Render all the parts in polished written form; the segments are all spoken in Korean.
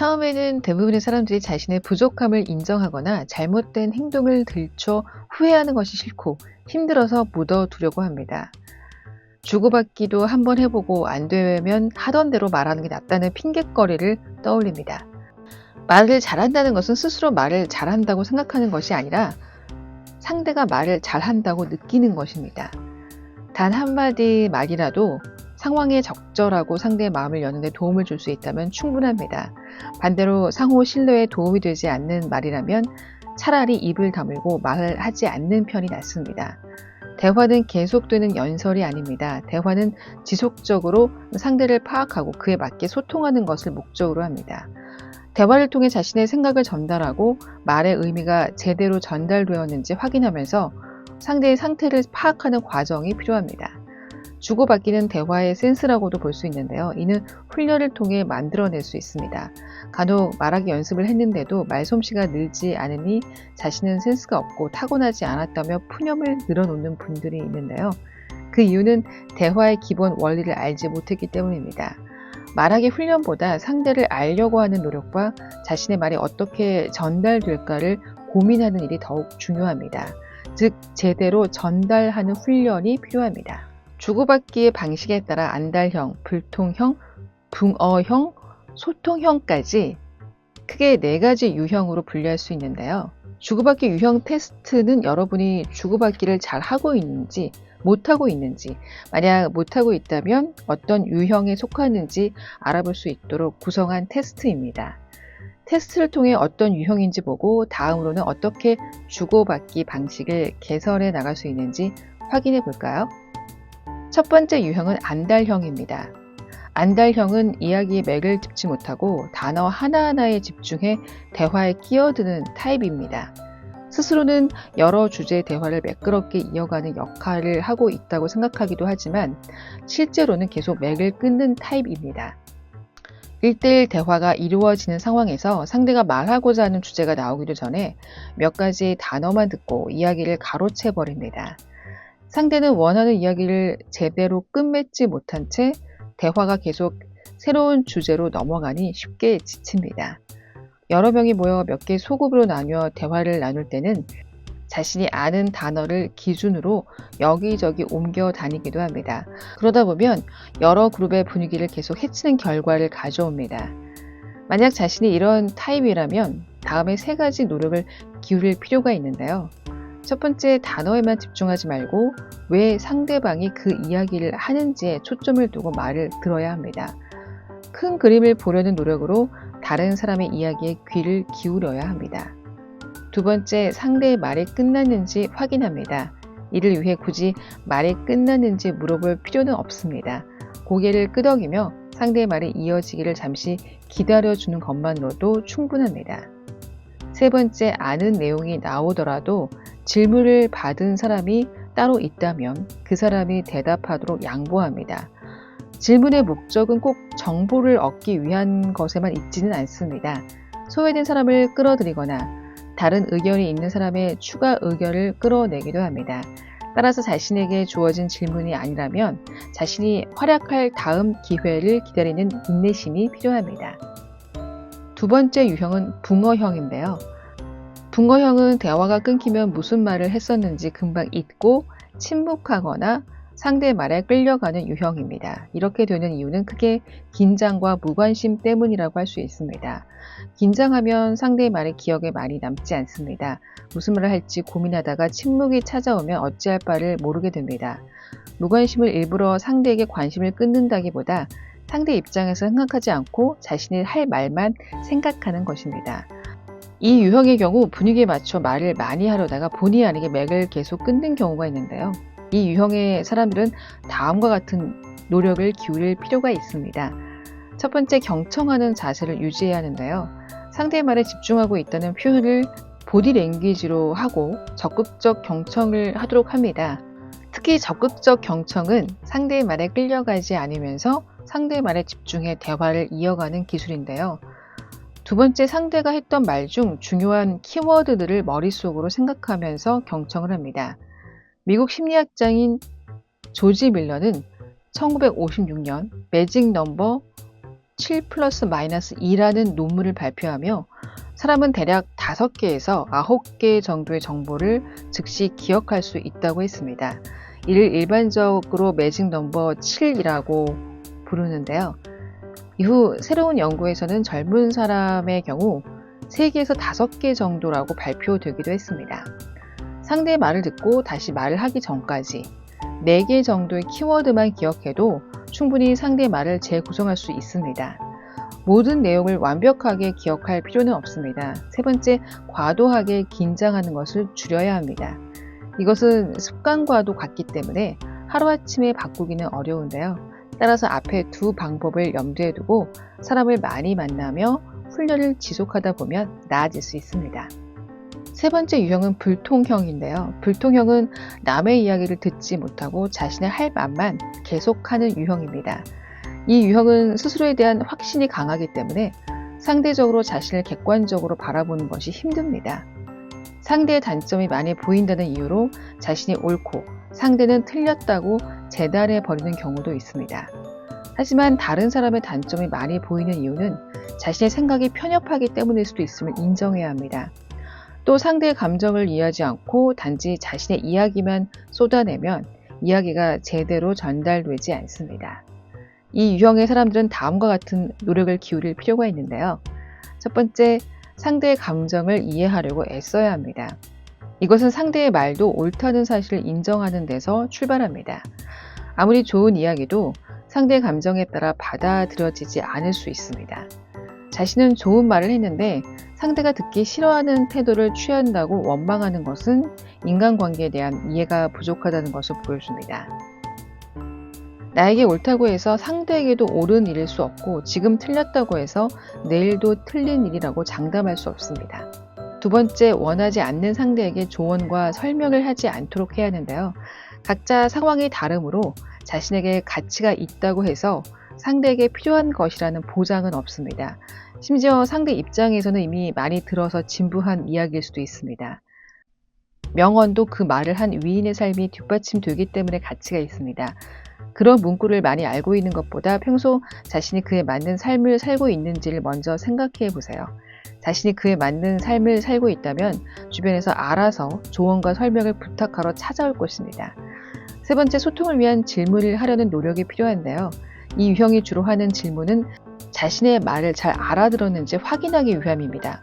처음에는 대부분의 사람들이 자신의 부족함을 인정하거나 잘못된 행동을 들춰 후회하는 것이 싫고 힘들어서 묻어두려고 합니다. 주고받기도 한번 해보고 안 되면 하던 대로 말하는 게 낫다는 핑곗거리를 떠올립니다. 말을 잘한다는 것은 스스로 말을 잘한다고 생각하는 것이 아니라 상대가 말을 잘한다고 느끼는 것입니다. 단 한마디 말이라도 상황에 적절하고 상대의 마음을 여는 데 도움을 줄 수 있다면 충분합니다. 반대로 상호 신뢰에 도움이 되지 않는 말이라면 차라리 입을 다물고 말을 하지 않는 편이 낫습니다. 대화는 계속되는 연설이 아닙니다. 대화는 지속적으로 상대를 파악하고 그에 맞게 소통하는 것을 목적으로 합니다. 대화를 통해 자신의 생각을 전달하고 말의 의미가 제대로 전달되었는지 확인하면서 상대의 상태를 파악하는 과정이 필요합니다. 주고받기는 대화의 센스라고도 볼 수 있는데요. 이는 훈련을 통해 만들어낼 수 있습니다. 간혹 말하기 연습을 했는데도 말솜씨가 늘지 않으니 자신은 센스가 없고 타고나지 않았다며 푸념을 늘어놓는 분들이 있는데요. 그 이유는 대화의 기본 원리를 알지 못했기 때문입니다. 말하기 훈련보다 상대를 알려고 하는 노력과 자신의 말이 어떻게 전달될까를 고민하는 일이 더욱 중요합니다. 즉, 제대로 전달하는 훈련이 필요합니다. 주고받기의 방식에 따라 안달형, 불통형, 붕어형, 소통형까지 크게 4가지 유형으로 분류할 수 있는데요. 주고받기 유형 테스트는 여러분이 주고받기를 잘 하고 있는지, 못하고 있는지, 만약 못하고 있다면 어떤 유형에 속하는지 알아볼 수 있도록 구성한 테스트입니다. 테스트를 통해 어떤 유형인지 보고 다음으로는 어떻게 주고받기 방식을 개선해 나갈 수 있는지 확인해 볼까요? 첫 번째 유형은 안달형입니다. 안달형은 이야기의 맥을 짚지 못하고 단어 하나하나에 집중해 대화에 끼어드는 타입입니다. 스스로는 여러 주제의 대화를 매끄럽게 이어가는 역할을 하고 있다고 생각하기도 하지만 실제로는 계속 맥을 끊는 타입입니다. 1대1 대화가 이루어지는 상황에서 상대가 말하고자 하는 주제가 나오기도 전에 몇 가지 단어만 듣고 이야기를 가로채 버립니다. 상대는 원하는 이야기를 제대로 끝맺지 못한 채 대화가 계속 새로운 주제로 넘어가니 쉽게 지칩니다. 여러 명이 모여 몇 개 소그룹으로 나뉘어 대화를 나눌 때는 자신이 아는 단어를 기준으로 여기저기 옮겨 다니기도 합니다. 그러다 보면 여러 그룹의 분위기를 계속 해치는 결과를 가져옵니다. 만약 자신이 이런 타입이라면 다음에 3가지 노력을 기울일 필요가 있는데요. 첫 번째, 단어에만 집중하지 말고 왜 상대방이 그 이야기를 하는지에 초점을 두고 말을 들어야 합니다. 큰 그림을 보려는 노력으로 다른 사람의 이야기에 귀를 기울여야 합니다. 두 번째, 상대의 말이 끝났는지 확인합니다. 이를 위해 굳이 말이 끝났는지 물어볼 필요는 없습니다. 고개를 끄덕이며 상대의 말이 이어지기를 잠시 기다려주는 것만으로도 충분합니다. 세 번째, 아는 내용이 나오더라도 질문을 받은 사람이 따로 있다면 그 사람이 대답하도록 양보합니다. 질문의 목적은 꼭 정보를 얻기 위한 것에만 있지는 않습니다. 소외된 사람을 끌어들이거나 다른 의견이 있는 사람의 추가 의견을 끌어내기도 합니다. 따라서 자신에게 주어진 질문이 아니라면 자신이 활약할 다음 기회를 기다리는 인내심이 필요합니다. 두 번째 유형은 붕어형인데요. 붕어형은 대화가 끊기면 무슨 말을 했었는지 금방 잊고 침묵하거나 상대의 말에 끌려가는 유형입니다. 이렇게 되는 이유는 크게 긴장과 무관심 때문이라고 할 수 있습니다. 긴장하면 상대의 말이 기억에 많이 남지 않습니다. 무슨 말을 할지 고민하다가 침묵이 찾아오면 어찌할 바를 모르게 됩니다. 무관심을 일부러 상대에게 관심을 끊는다기보다 상대 입장에서 생각하지 않고 자신이 할 말만 생각하는 것입니다. 이 유형의 경우 분위기에 맞춰 말을 많이 하려다가 본의 아니게 맥을 계속 끊는 경우가 있는데요. 이 유형의 사람들은 다음과 같은 노력을 기울일 필요가 있습니다. 첫 번째, 경청하는 자세를 유지해야 하는데요. 상대의 말에 집중하고 있다는 표현을 보디랭귀지로 하고 적극적 경청을 하도록 합니다. 특히 적극적 경청은 상대의 말에 끌려가지 않으면서 상대의 말에 집중해 대화를 이어가는 기술인데요. 두 번째, 상대가 했던 말 중 중요한 키워드들을 머릿속으로 생각하면서 경청을 합니다. 미국 심리학자인 조지 밀러는 1956년 매직 넘버 7 플러스 마이너스 2라는 논문을 발표하며 사람은 대략 5개에서 9개 정도의 정보를 즉시 기억할 수 있다고 했습니다. 이를 일반적으로 매직 넘버 7이라고 부르는데요. 이후 새로운 연구에서는 젊은 사람의 경우 3개에서 5개 정도라고 발표되기도 했습니다. 상대의 말을 듣고 다시 말을 하기 전까지 4개 정도의 키워드만 기억해도 충분히 상대의 말을 재구성할 수 있습니다. 모든 내용을 완벽하게 기억할 필요는 없습니다. 세 번째, 과도하게 긴장하는 것을 줄여야 합니다. 이것은 습관과도 같기 때문에 하루아침에 바꾸기는 어려운데요. 따라서 앞에 두 방법을 염두에 두고 사람을 많이 만나며 훈련을 지속하다 보면 나아질 수 있습니다. 세 번째 유형은 불통형인데요. 불통형은 남의 이야기를 듣지 못하고 자신의 할 말만 계속하는 유형입니다. 이 유형은 스스로에 대한 확신이 강하기 때문에 상대적으로 자신을 객관적으로 바라보는 것이 힘듭니다. 상대의 단점이 많이 보인다는 이유로 자신이 옳고 상대는 틀렸다고 재단해 버리는 경우도 있습니다. 하지만 다른 사람의 단점이 많이 보이는 이유는 자신의 생각이 편협하기 때문일 수도 있음을 인정해야 합니다. 또 상대의 감정을 이해하지 않고 단지 자신의 이야기만 쏟아내면 이야기가 제대로 전달되지 않습니다. 이 유형의 사람들은 다음과 같은 노력을 기울일 필요가 있는데요. 첫 번째, 상대의 감정을 이해하려고 애써야 합니다. 이것은 상대의 말도 옳다는 사실을 인정하는 데서 출발합니다. 아무리 좋은 이야기도 상대의 감정에 따라 받아들여지지 않을 수 있습니다. 자신은 좋은 말을 했는데 상대가 듣기 싫어하는 태도를 취한다고 원망하는 것은 인간관계에 대한 이해가 부족하다는 것을 보여줍니다. 나에게 옳다고 해서 상대에게도 옳은 일일 수 없고 지금 틀렸다고 해서 내일도 틀린 일이라고 장담할 수 없습니다. 두 번째, 원하지 않는 상대에게 조언과 설명을 하지 않도록 해야 하는데요. 각자 상황이 다르므로 자신에게 가치가 있다고 해서 상대에게 필요한 것이라는 보장은 없습니다. 심지어 상대 입장에서는 이미 많이 들어서 진부한 이야기일 수도 있습니다. 명언도 그 말을 한 위인의 삶이 뒷받침되기 때문에 가치가 있습니다. 그런 문구를 많이 알고 있는 것보다 평소 자신이 그에 맞는 삶을 살고 있는지를 먼저 생각해 보세요. 자신이 그에 맞는 삶을 살고 있다면 주변에서 알아서 조언과 설명을 부탁하러 찾아올 것입니다. 세 번째, 소통을 위한 질문을 하려는 노력이 필요한데요. 이 유형이 주로 하는 질문은 자신의 말을 잘 알아들었는지 확인하기 위함입니다.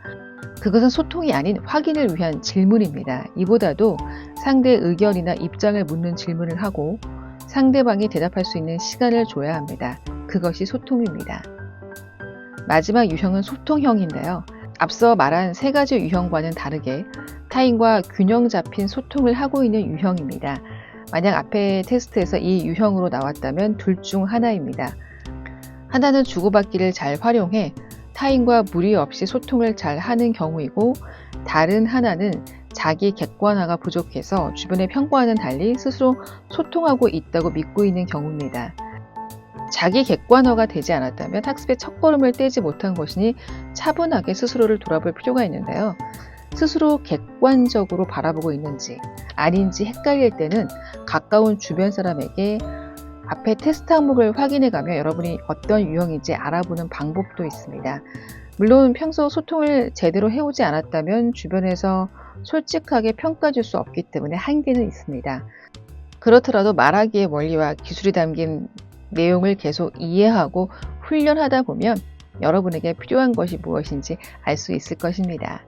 그것은 소통이 아닌 확인을 위한 질문입니다. 이보다도 상대의 의견이나 입장을 묻는 질문을 하고 상대방이 대답할 수 있는 시간을 줘야 합니다. 그것이 소통입니다. 마지막 유형은 소통형인데요. 앞서 말한 세 가지 유형과는 다르게 타인과 균형 잡힌 소통을 하고 있는 유형입니다. 만약 앞에 테스트에서 이 유형으로 나왔다면 둘 중 하나입니다. 하나는 주고받기를 잘 활용해 타인과 무리 없이 소통을 잘 하는 경우이고, 다른 하나는 자기 객관화가 부족해서 주변의 평가와는 달리 스스로 소통하고 있다고 믿고 있는 경우입니다. 자기 객관화가 되지 않았다면 학습의 첫걸음을 떼지 못한 것이니 차분하게 스스로를 돌아볼 필요가 있는데요. 스스로 객관적으로 바라보고 있는지 아닌지 헷갈릴 때는 가까운 주변 사람에게 앞에 테스트 항목을 확인해가며 여러분이 어떤 유형인지 알아보는 방법도 있습니다. 물론 평소 소통을 제대로 해오지 않았다면 주변에서 솔직하게 평가줄 수 없기 때문에 한계는 있습니다. 그렇더라도 말하기의 원리와 기술이 담긴 내용을 계속 이해하고 훈련하다 보면 여러분에게 필요한 것이 무엇인지 알 수 있을 것입니다.